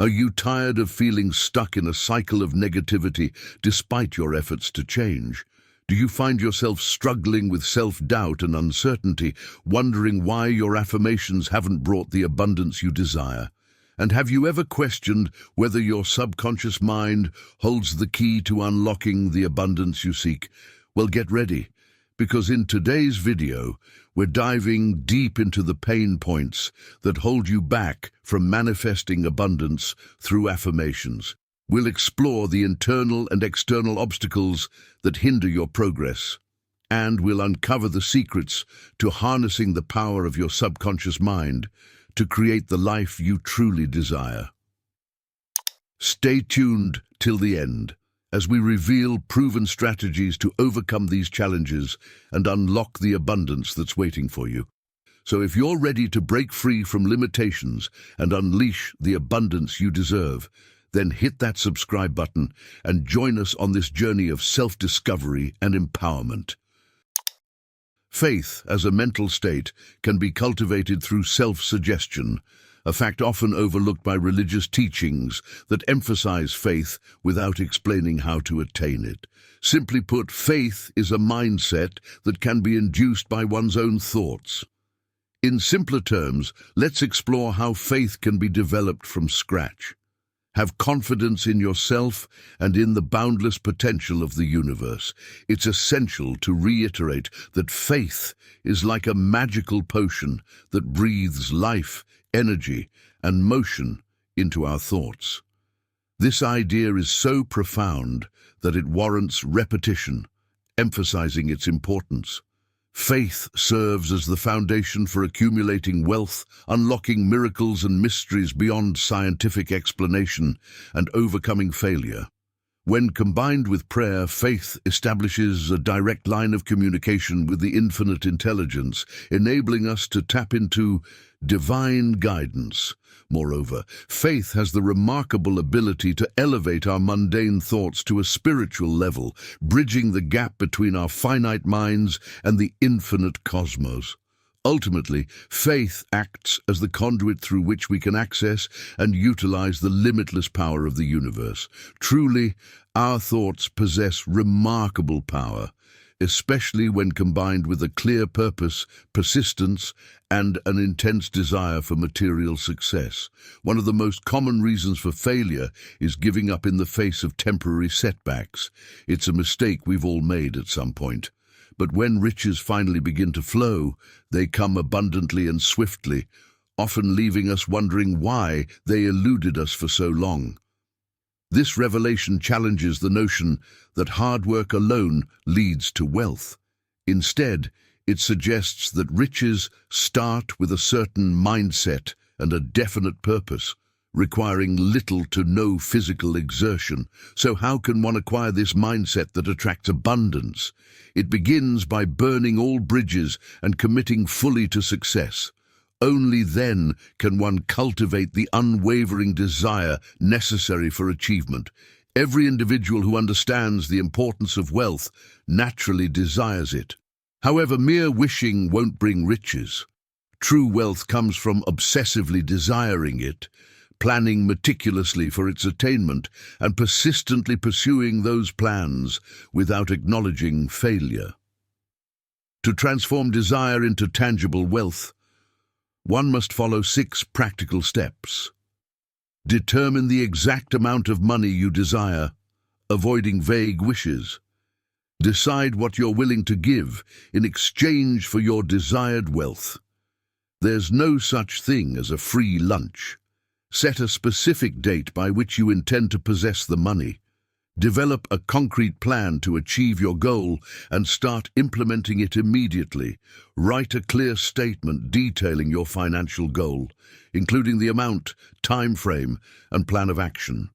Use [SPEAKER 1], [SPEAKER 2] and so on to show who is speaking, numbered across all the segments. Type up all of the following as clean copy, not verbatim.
[SPEAKER 1] Are you tired of feeling stuck in a cycle of negativity despite your efforts to change? Do you find yourself struggling with self-doubt and uncertainty, wondering why your affirmations haven't brought the abundance you desire? And have you ever questioned whether your subconscious mind holds the key to unlocking the abundance you seek? Well, get ready, because in today's video, we're diving deep into the pain points that hold you back from manifesting abundance through affirmations. We'll explore the internal and external obstacles that hinder your progress, and we'll uncover the secrets to harnessing the power of your subconscious mind to create the life you truly desire. Stay tuned till the end as we reveal proven strategies to overcome these challenges and unlock the abundance that's waiting for you. So if you're ready to break free from limitations and unleash the abundance you deserve, then hit that subscribe button and join us on this journey of self-discovery and empowerment. Faith as a mental state can be cultivated through self-suggestion, a fact often overlooked by religious teachings that emphasize faith without explaining how to attain it. Simply put, faith is a mindset that can be induced by one's own thoughts. In simpler terms, let's explore how faith can be developed from scratch. Have confidence in yourself and in the boundless potential of the universe. It's essential to reiterate that faith is like a magical potion that breathes life, energy, and motion into our thoughts. This idea is so profound that it warrants repetition, emphasizing its importance. Faith serves as the foundation for accumulating wealth, unlocking miracles and mysteries beyond scientific explanation, and overcoming failure. When combined with prayer, faith establishes a direct line of communication with the infinite intelligence, enabling us to tap into divine guidance. Moreover, faith has the remarkable ability to elevate our mundane thoughts to a spiritual level, bridging the gap between our finite minds and the infinite cosmos. Ultimately, faith acts as the conduit through which we can access and utilize the limitless power of the universe. Truly, our thoughts possess remarkable power, especially when combined with a clear purpose, persistence, and an intense desire for material success. One of the most common reasons for failure is giving up in the face of temporary setbacks. It's a mistake we've all made at some point. But when riches finally begin to flow, they come abundantly and swiftly, often leaving us wondering why they eluded us for so long. This revelation challenges the notion that hard work alone leads to wealth. Instead, it suggests that riches start with a certain mindset and a definite purpose, requiring little to no physical exertion. So how can one acquire this mindset that attracts abundance? It begins by burning all bridges and committing fully to success. Only then can one cultivate the unwavering desire necessary for achievement. Every individual who understands the importance of wealth naturally desires it. However, mere wishing won't bring riches. True wealth comes from obsessively desiring it, planning meticulously for its attainment, and persistently pursuing those plans without acknowledging failure. To transform desire into tangible wealth, one must follow 6 practical steps. Determine the exact amount of money you desire, avoiding vague wishes. Decide what you're willing to give in exchange for your desired wealth. There's no such thing as a free lunch. Set a specific date by which you intend to possess the money. Develop a concrete plan to achieve your goal and start implementing it immediately. Write a clear statement detailing your financial goal, including the amount, time frame, and plan of action.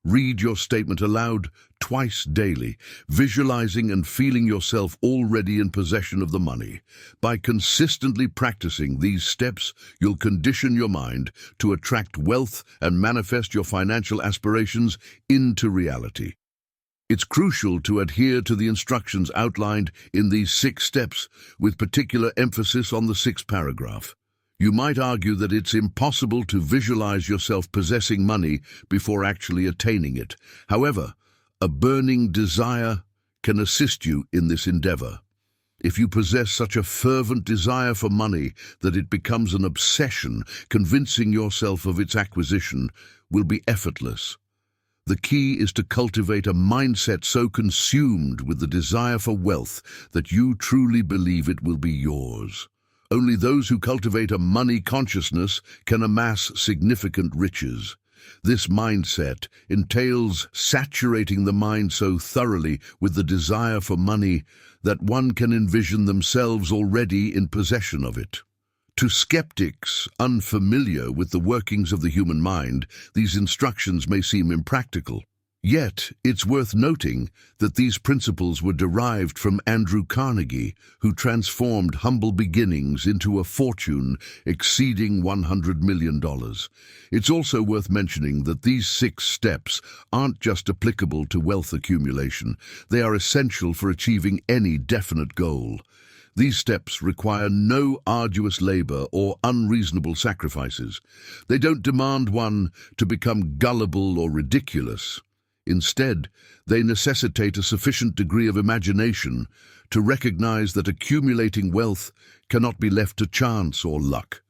[SPEAKER 1] Read your statement aloud twice daily, visualizing and feeling yourself already in possession of the money. By consistently practicing these steps, you'll condition your mind to attract wealth and manifest your financial aspirations into reality. It's crucial to adhere to the instructions outlined in these 6 steps, with particular emphasis on the 6th paragraph. You might argue that it's impossible to visualize yourself possessing money before actually attaining it. However, a burning desire can assist you in this endeavor. If you possess such a fervent desire for money that it becomes an obsession, convincing yourself of its acquisition will be effortless. The key is to cultivate a mindset so consumed with the desire for wealth that you truly believe it will be yours. Only those who cultivate a money consciousness can amass significant riches. This mindset entails saturating the mind so thoroughly with the desire for money that one can envision themselves already in possession of it. To skeptics unfamiliar with the workings of the human mind, these instructions may seem impractical. Yet, it's worth noting that these principles were derived from Andrew Carnegie, who transformed humble beginnings into a fortune exceeding $100 million. It's also worth mentioning that these 6 steps aren't just applicable to wealth accumulation. They are essential for achieving any definite goal. These steps require no arduous labor or unreasonable sacrifices. They don't demand one to become gullible or ridiculous. Instead, they necessitate a sufficient degree of imagination to recognize that accumulating wealth cannot be left to chance or luck.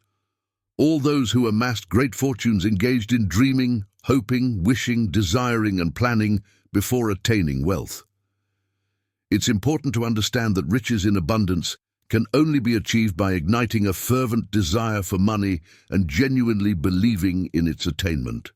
[SPEAKER 1] All those who amassed great fortunes engaged in dreaming, hoping, wishing, desiring, and planning before attaining wealth. It's important to understand that riches in abundance can only be achieved by igniting a fervent desire for money and genuinely believing in its attainment.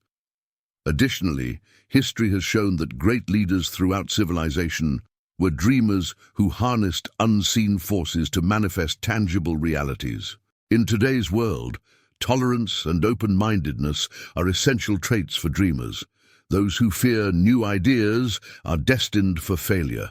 [SPEAKER 1] Additionally, history has shown that great leaders throughout civilization were dreamers who harnessed unseen forces to manifest tangible realities. In today's world, tolerance and open-mindedness are essential traits for dreamers. Those who fear new ideas are destined for failure.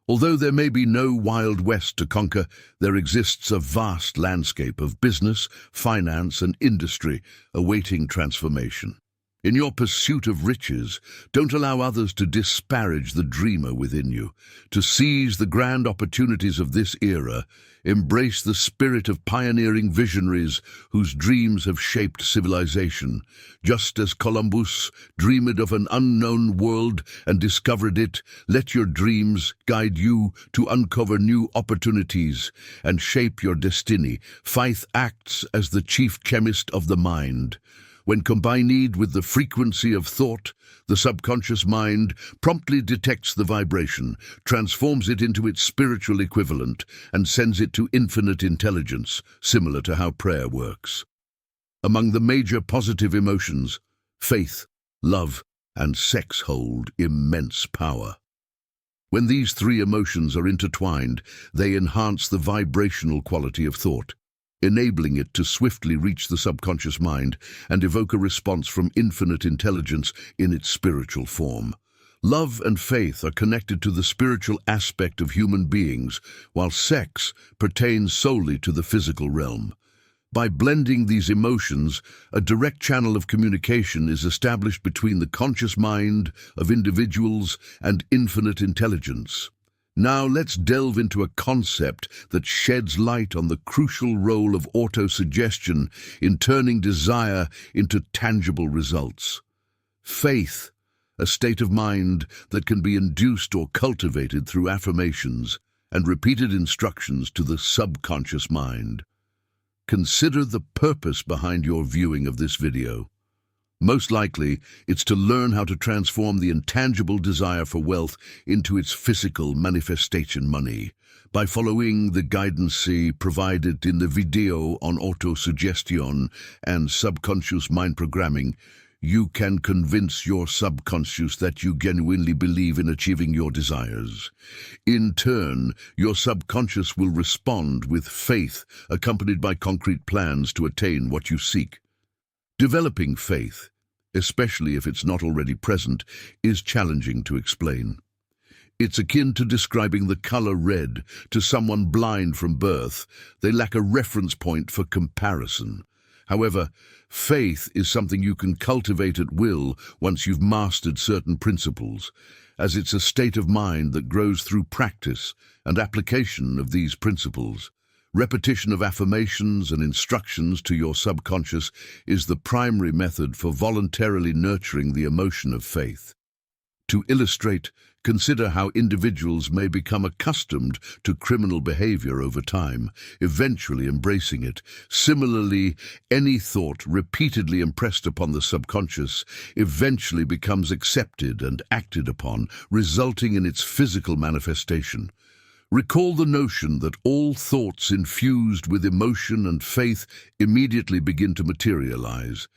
[SPEAKER 1] Although there may be no Wild West to conquer, there exists a vast landscape of business, finance, and industry awaiting transformation. In your pursuit of riches, don't allow others to disparage the dreamer within you. To seize the grand opportunities of this era, embrace the spirit of pioneering visionaries whose dreams have shaped civilization. Just as Columbus dreamed of an unknown world and discovered it, let your dreams guide you to uncover new opportunities and shape your destiny. Faith acts as the chief chemist of the mind. When combined with the frequency of thought, the subconscious mind promptly detects the vibration, transforms it into its spiritual equivalent, and sends it to infinite intelligence, similar to how prayer works. Among the major positive emotions, faith, love, and sex hold immense power. When these 3 emotions are intertwined, they enhance the vibrational quality of thought, enabling it to swiftly reach the subconscious mind and evoke a response from infinite intelligence in its spiritual form. Love and faith are connected to the spiritual aspect of human beings, while sex pertains solely to the physical realm. By blending these emotions, a direct channel of communication is established between the conscious mind of individuals and infinite intelligence. Now let's delve into a concept that sheds light on the crucial role of autosuggestion in turning desire into tangible results. Faith, a state of mind that can be induced or cultivated through affirmations and repeated instructions to the subconscious mind. Consider the purpose behind your viewing of this video. Most likely, it's to learn how to transform the intangible desire for wealth into its physical manifestation, money. By following the guidance provided in the video on autosuggestion and subconscious mind programming, you can convince your subconscious that you genuinely believe in achieving your desires. In turn, your subconscious will respond with faith, accompanied by concrete plans to attain what you seek. Developing faith, especially if it's not already present, is challenging to explain. It's akin to describing the color red to someone blind from birth. They lack a reference point for comparison. However, faith is something you can cultivate at will once you've mastered certain principles, as it's a state of mind that grows through practice and application of these principles. Repetition of affirmations and instructions to your subconscious is the primary method for voluntarily nurturing the emotion of faith. To illustrate, consider how individuals may become accustomed to criminal behavior over time, eventually embracing it. Similarly, any thought repeatedly impressed upon the subconscious eventually becomes accepted and acted upon, resulting in its physical manifestation. Recall the notion that all thoughts infused with emotion and faith immediately begin to materialize.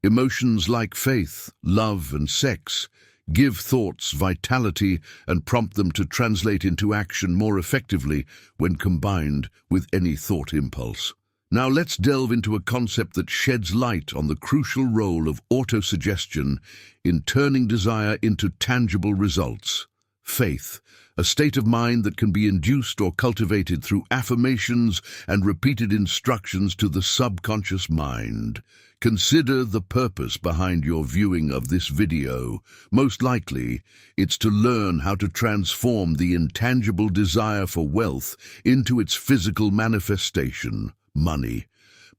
[SPEAKER 1] Emotions like faith, love, and sex give thoughts vitality and prompt them to translate into action more effectively when combined with any thought impulse. Now let's delve into a concept that sheds light on the crucial role of autosuggestion in turning desire into tangible results. Faith, a state of mind that can be induced or cultivated through affirmations and repeated instructions to the subconscious mind. Consider the purpose behind your viewing of this video. Most likely, it's to learn how to transform the intangible desire for wealth into its physical manifestation, money.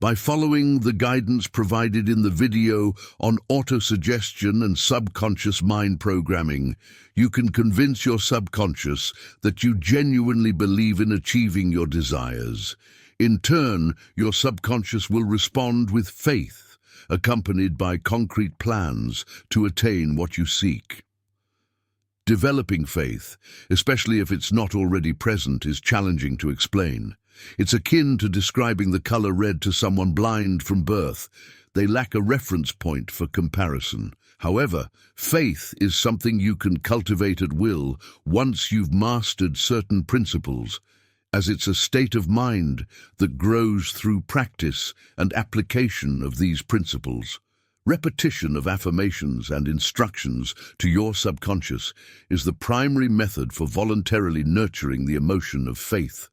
[SPEAKER 1] By following the guidance provided in the video on autosuggestion and subconscious mind programming, you can convince your subconscious that you genuinely believe in achieving your desires. In turn, your subconscious will respond with faith, accompanied by concrete plans to attain what you seek. Developing faith, especially if it's not already present, is challenging to explain. It's akin to describing the color red to someone blind from birth. They lack a reference point for comparison. However, faith is something you can cultivate at will once you've mastered certain principles, as it's a state of mind that grows through practice and application of these principles. Repetition of affirmations and instructions to your subconscious is the primary method for voluntarily nurturing the emotion of faith.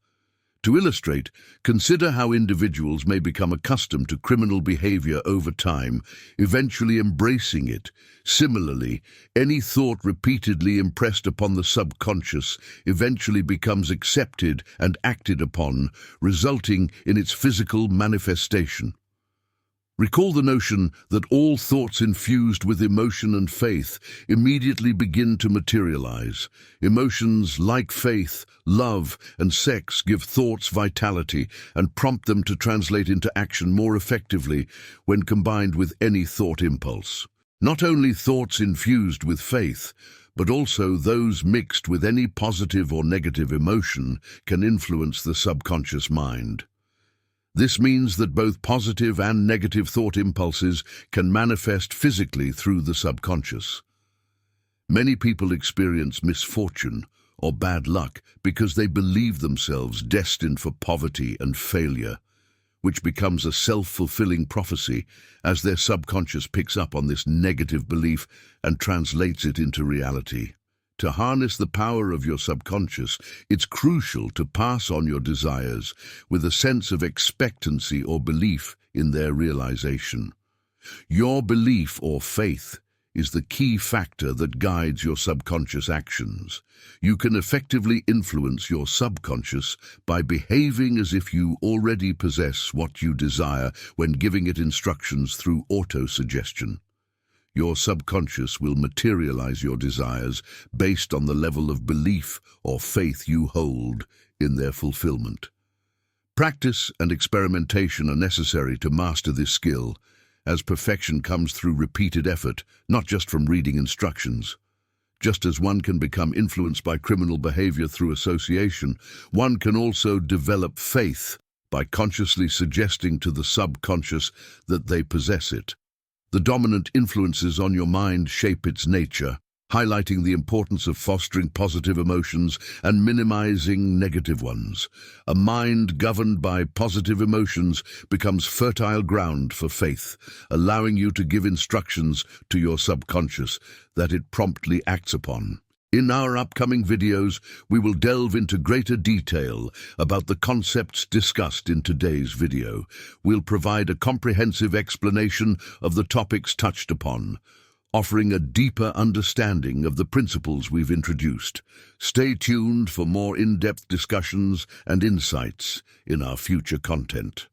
[SPEAKER 1] To illustrate, consider how individuals may become accustomed to criminal behavior over time, eventually embracing it. Similarly, any thought repeatedly impressed upon the subconscious eventually becomes accepted and acted upon, resulting in its physical manifestation. Recall the notion that all thoughts infused with emotion and faith immediately begin to materialize. Emotions like faith, love, and sex give thoughts vitality and prompt them to translate into action more effectively when combined with any thought impulse. Not only thoughts infused with faith, but also those mixed with any positive or negative emotion can influence the subconscious mind. This means that both positive and negative thought impulses can manifest physically through the subconscious. Many people experience misfortune or bad luck because they believe themselves destined for poverty and failure, which becomes a self-fulfilling prophecy as their subconscious picks up on this negative belief and translates it into reality. To harness the power of your subconscious, it's crucial to pass on your desires with a sense of expectancy or belief in their realization. Your belief or faith is the key factor that guides your subconscious actions. You can effectively influence your subconscious by behaving as if you already possess what you desire when giving it instructions through autosuggestion. Your subconscious will materialize your desires based on the level of belief or faith you hold in their fulfillment. Practice and experimentation are necessary to master this skill, as perfection comes through repeated effort, not just from reading instructions. Just as one can become influenced by criminal behavior through association, one can also develop faith by consciously suggesting to the subconscious that they possess it. The dominant influences on your mind shape its nature, highlighting the importance of fostering positive emotions and minimizing negative ones. A mind governed by positive emotions becomes fertile ground for faith, allowing you to give instructions to your subconscious that it promptly acts upon. In our upcoming videos, we will delve into greater detail about the concepts discussed in today's video. We'll provide a comprehensive explanation of the topics touched upon, offering a deeper understanding of the principles we've introduced. Stay tuned for more in-depth discussions and insights in our future content.